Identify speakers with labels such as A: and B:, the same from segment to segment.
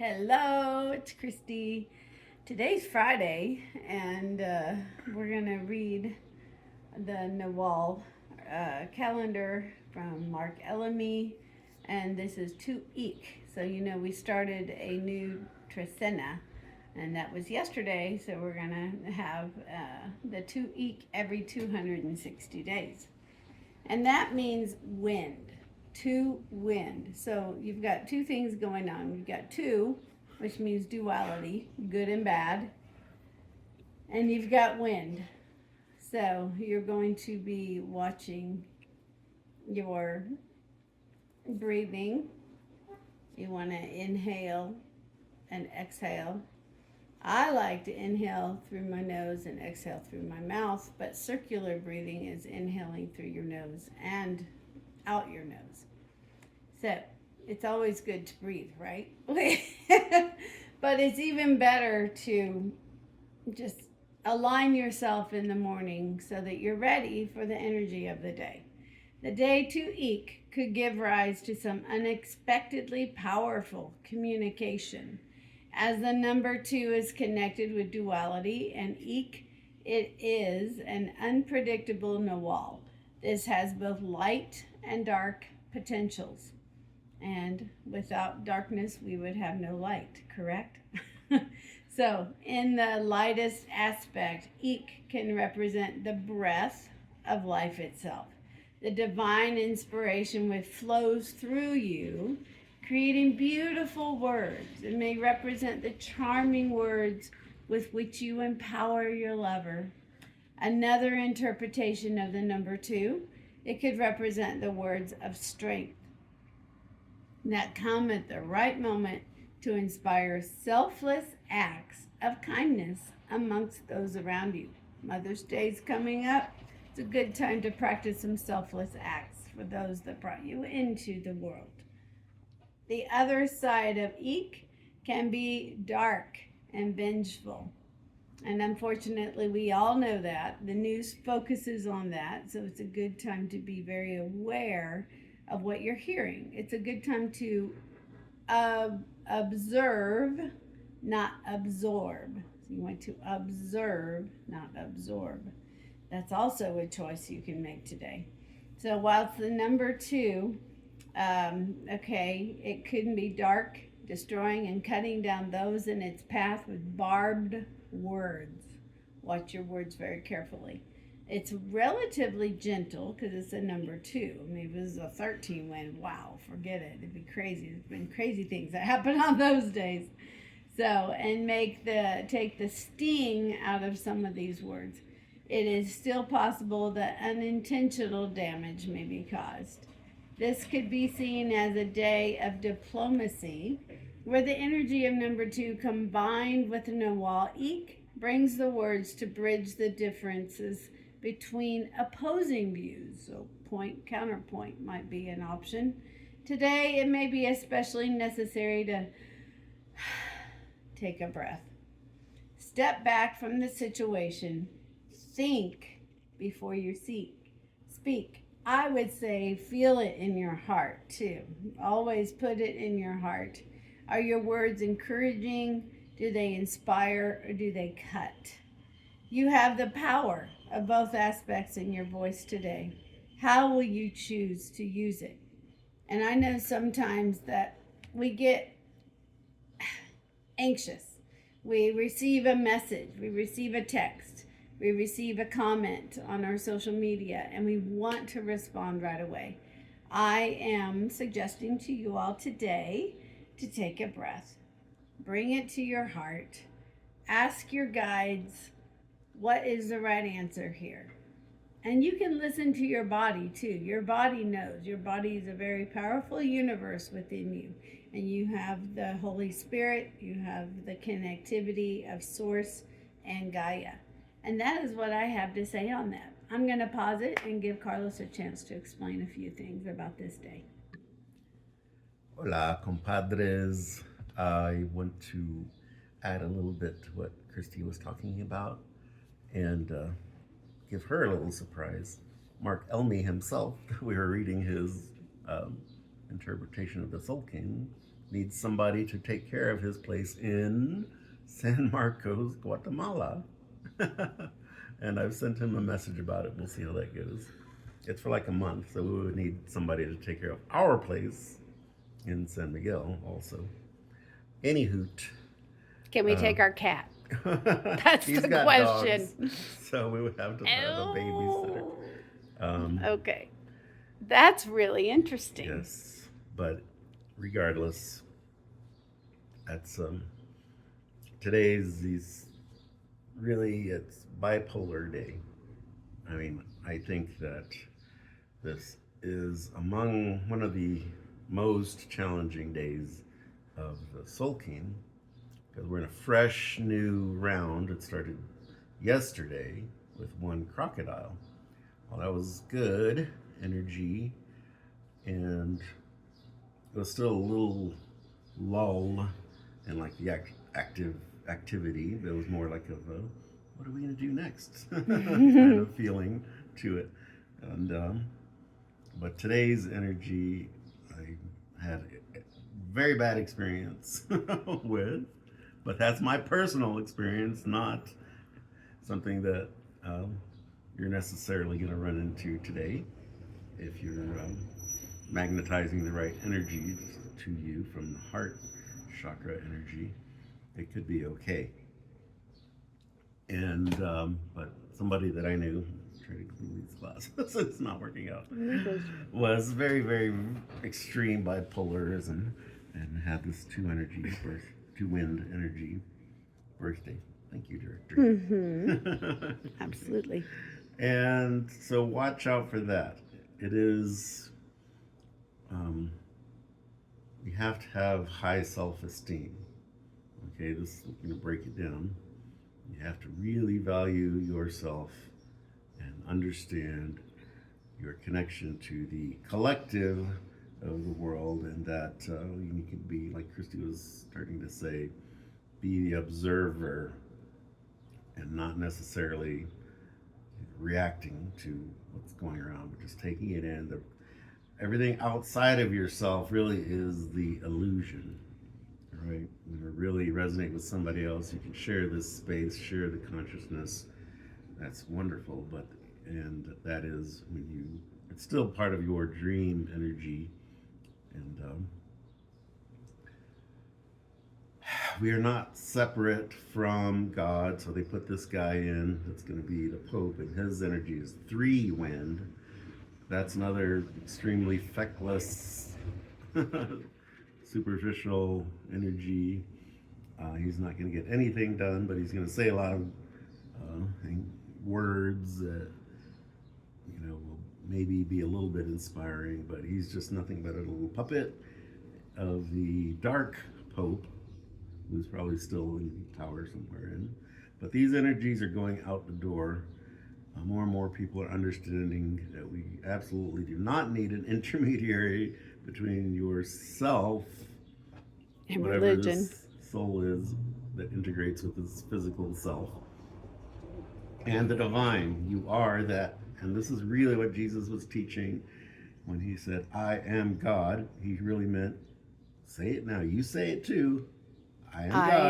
A: Hello, it's Christy. Today's Friday, and we're going to read the Nawal calendar from Mark Elamy, and this is 2 Eek. So, we started a new Tresena, and that was yesterday, so we're going to have the 2 Eek every 260 days. And that means wind. To wind. So you've got two things going on. You've got two, which means duality, good and bad, and you've got wind. So you're going to be watching your breathing. You want to inhale and exhale. I like to inhale through my nose and exhale through my mouth, but circular breathing is inhaling through your nose and out your nose. So it's always good to breathe, right? But it's even better to just align yourself in the morning so that you're ready for the energy of the day. The day 2 Eek could give rise to some unexpectedly powerful communication. As the number 2 is connected with duality and Eek, it is an unpredictable Nawal. This has both light and dark potentials. And without darkness, we would have no light, correct? So, in the lightest aspect, Eek can represent the breath of life itself. The divine inspiration which flows through you, creating beautiful words. It may represent the charming words with which you empower your lover. Another interpretation of the number 2, it could represent the words of strength that come at the right moment to inspire selfless acts of kindness amongst those around you. Mother's Day's coming up. It's a good time to practice some selfless acts for those that brought you into the world. The other side of Eek can be dark and vengeful. And unfortunately, we all know that. The news focuses on that. So it's a good time to be very aware of what you're hearing. It's a good time to observe, not absorb. So you want to observe, not absorb. That's also a choice you can make today. So while it's the number 2, it couldn't be dark, destroying and cutting down those in its path with barbed words. Watch your words very carefully. It's relatively gentle because it's a number 2. I mean, if it was a 13 wind, wow, forget it. It'd be crazy. There's been crazy things that happen on those days. So, and take the sting out of some of these words. It is still possible that unintentional damage may be caused. This could be seen as a day of diplomacy, where the energy of number 2 combined with Nawal Eek brings the words to bridge the differences between opposing views. So point, counterpoint might be an option. Today, it may be especially necessary to take a breath. Step back from the situation. Think before you speak. I would say feel it in your heart too. Always put it in your heart. Are your words encouraging? Do they inspire or do they cut? You have the power of both aspects in your voice today. How will you choose to use it? And I know sometimes that we get anxious. We receive a message, we receive a text, we receive a comment on our social media, and we want to respond right away. I am suggesting to you all today to take a breath. Bring it to your heart. Ask your guides, what is the right answer here? And you can listen to your body too. Your body knows. Your body is a very powerful universe within you. And you have the Holy Spirit, you have the connectivity of Source and Gaia. And that is what I have to say on that. I'm going to pause it and give Carlos a chance to explain a few things about this day.
B: Hola, compadres. I want to add a little bit to what Christy was talking about and give her a little surprise. Mark Elmy himself, we were reading his interpretation of the Soul King needs somebody to take care of his place in San Marcos, Guatemala. And I've sent him a message about it. We'll see how that goes. It's for like a month, so we would need somebody to take care of our place in San Miguel also. Any hoot.
A: Can we take our cat? That's
B: He's
A: the
B: got
A: question.
B: dogs, so we would have to have a babysitter.
A: Okay. That's really interesting.
B: Yes, but regardless, that's today's it's bipolar day. I mean, I think that this is among one of the most challenging days of the Sulking because we're in a fresh new round. It started yesterday with one crocodile. Well, that was good energy, and it was still a little lull in like the active activity. It was more like what are we going to do next kind of feeling to it. And but today's energy, I had a very bad experience with, but that's my personal experience, not something that you're necessarily going to run into today if you're magnetizing the right energy to you from the heart chakra energy. It could be okay. And but somebody that I knew, trying to complete these classes, it's not working out, was very, very extreme bipolarism and had this two wind energy birthday. Thank you, Director.
A: Mm-hmm. Absolutely.
B: And so watch out for that. It is, you have to have high self-esteem. Okay, this is going to break it down. You have to really value yourself and understand your connection to the collective of the world, and that you can be, like Christy was starting to say, be the observer and not necessarily reacting to what's going around, but just taking it in. Everything outside of yourself really is the illusion, right? When you really resonate with somebody else, you can share this space, share the consciousness. That's wonderful, and that is when it's still part of your dream energy. And we are not separate from God, so they put this guy in that's going to be the Pope, and his energy is 3 wind. That's another extremely feckless, superficial energy. He's not going to get anything done, but he's going to say a lot of words that will maybe be a little bit inspiring, but he's just nothing but a little puppet of the dark Pope, who's probably still in the tower somewhere in. But these energies are going out the door. More and more people are understanding that we absolutely do not need an intermediary between yourself
A: and
B: whatever
A: religion.
B: This soul is that integrates with this physical self, and the divine. You are that. And this is really what Jesus was teaching when he said, I am God. He really meant, say it now. You say it too. I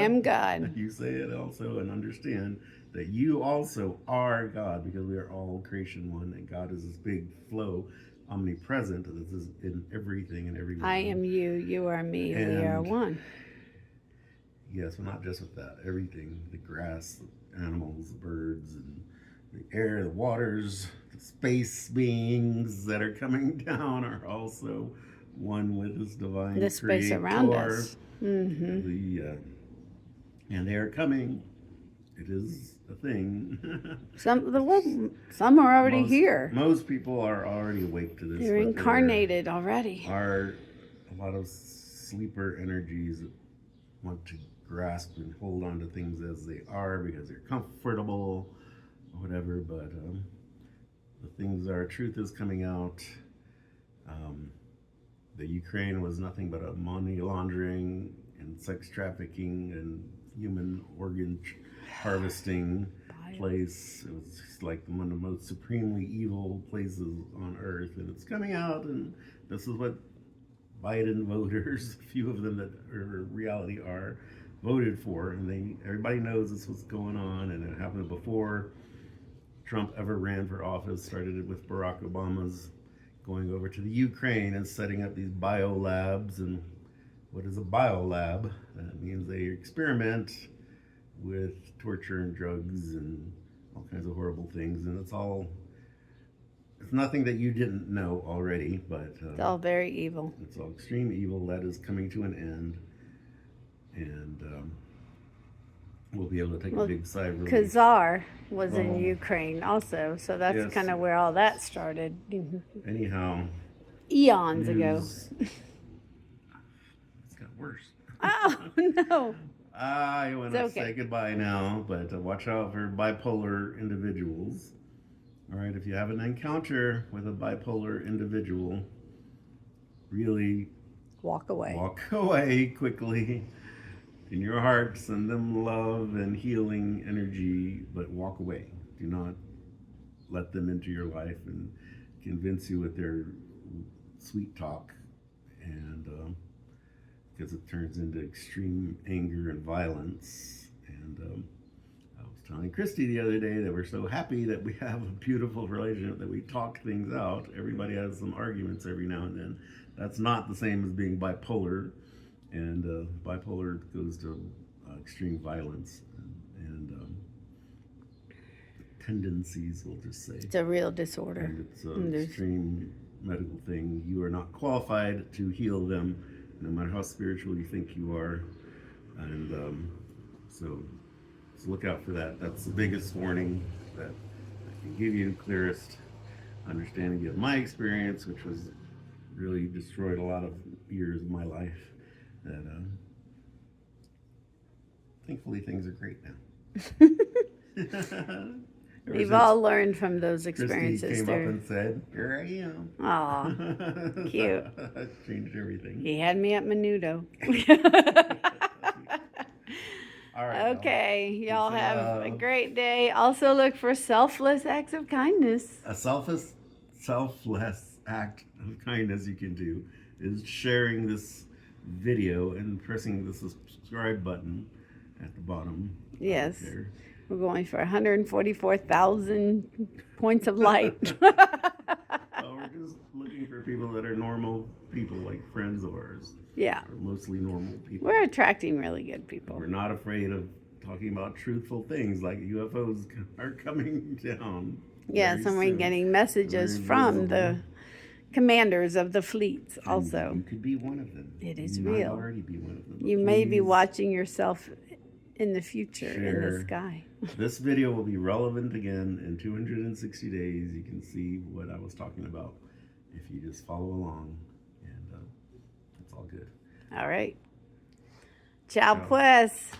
B: am God. You say it also, and understand that you also are God, because we are all creation one, and God is this big flow, omnipresent, that is in everything and everyone.
A: I am you, you are me, we are one.
B: Yes, but not just with that. Everything, the grass, the animals, the birds, and the air, the waters, the space beings that are coming down are also one with this divine
A: the space
B: creator.
A: Around us. Mm-hmm.
B: And they are coming. It is a thing.
A: Some are already here.
B: Most people are already awake to this.
A: They're incarnated already.
B: Are a lot of sleeper energies that want to grasp and hold on to things as they are because they're comfortable or whatever. But the things are, truth is coming out. The Ukraine was nothing but a money laundering and sex trafficking and human organ harvesting place. It was just like one of the most supremely evil places on earth, and it's coming out, and this is what Biden voters, a few of them that are reality are voted for, and everybody knows this was going on, and it happened before Trump ever ran for office. Started it with Barack Obama's going over to the Ukraine and setting up these biolabs. And what is a biolab? That means they experiment with torture and drugs and all kinds of horrible things, and it's nothing that you didn't know already, but
A: It's all very evil.
B: it's all extreme evil that is coming to an end, and we'll be able to take a big sigh of relief.
A: Kazar was in Ukraine also, so that's
B: Yes.
A: kind of where all that started.
B: Anyhow,
A: Eons ago.
B: news- it's got worse.
A: Oh, no.
B: I want to
A: It's okay.
B: say goodbye now, but watch out for bipolar individuals. All right, if you have an encounter with a bipolar individual, really
A: Walk away.
B: walk away quickly. In your heart, send them love and healing energy, but walk away. Do not let them into your life and convince you with their sweet talk, and because it turns into extreme anger and violence. And I was telling Christy the other day that we're so happy that we have a beautiful relationship, that we talk things out. Everybody has some arguments every now and then. That's not the same as being bipolar. And bipolar goes to extreme violence and tendencies, we'll just say.
A: It's a real disorder.
B: And it's an extreme medical thing. You are not qualified to heal them, no matter how spiritual you think you are. And so look out for that. That's the biggest warning that I can give you, clearest understanding of my experience, which was really destroyed a lot of years of my life. That thankfully things are great now.
A: We've all learned from those
B: Christy
A: experiences.
B: came up and said, "Here I am."
A: Aw, cute.
B: Changed everything.
A: He had me at Menudo.
B: All right.
A: Okay, y'all
B: Peace and
A: have a
B: love.
A: great day. Also look for selfless acts of kindness.
B: A selfless act of kindness you can do is sharing this video and pressing the subscribe button at the bottom.
A: Yes.
B: There.
A: We're going for 144,000 points of light.
B: Well, we're just looking for people that are normal people, like friends of ours.
A: Yeah.
B: Or mostly normal people.
A: We're attracting really good people.
B: We're not afraid of talking about truthful things like UFOs are coming down.
A: Yes,
B: very
A: and we're
B: soon.
A: getting messages
B: Very
A: from the
B: visible.
A: commanders of the fleets
B: And
A: also.
B: you could be one of them.
A: It is
B: you
A: real.
B: Might already be one of them.
A: You may be
B: Please,
A: watching yourself in the future in the
B: share.
A: sky.
B: This video will be relevant again in 260 days. You can see what I was talking about if you just follow along, and it's all good.
A: All right. Ciao,
B: Ciao.
A: pues.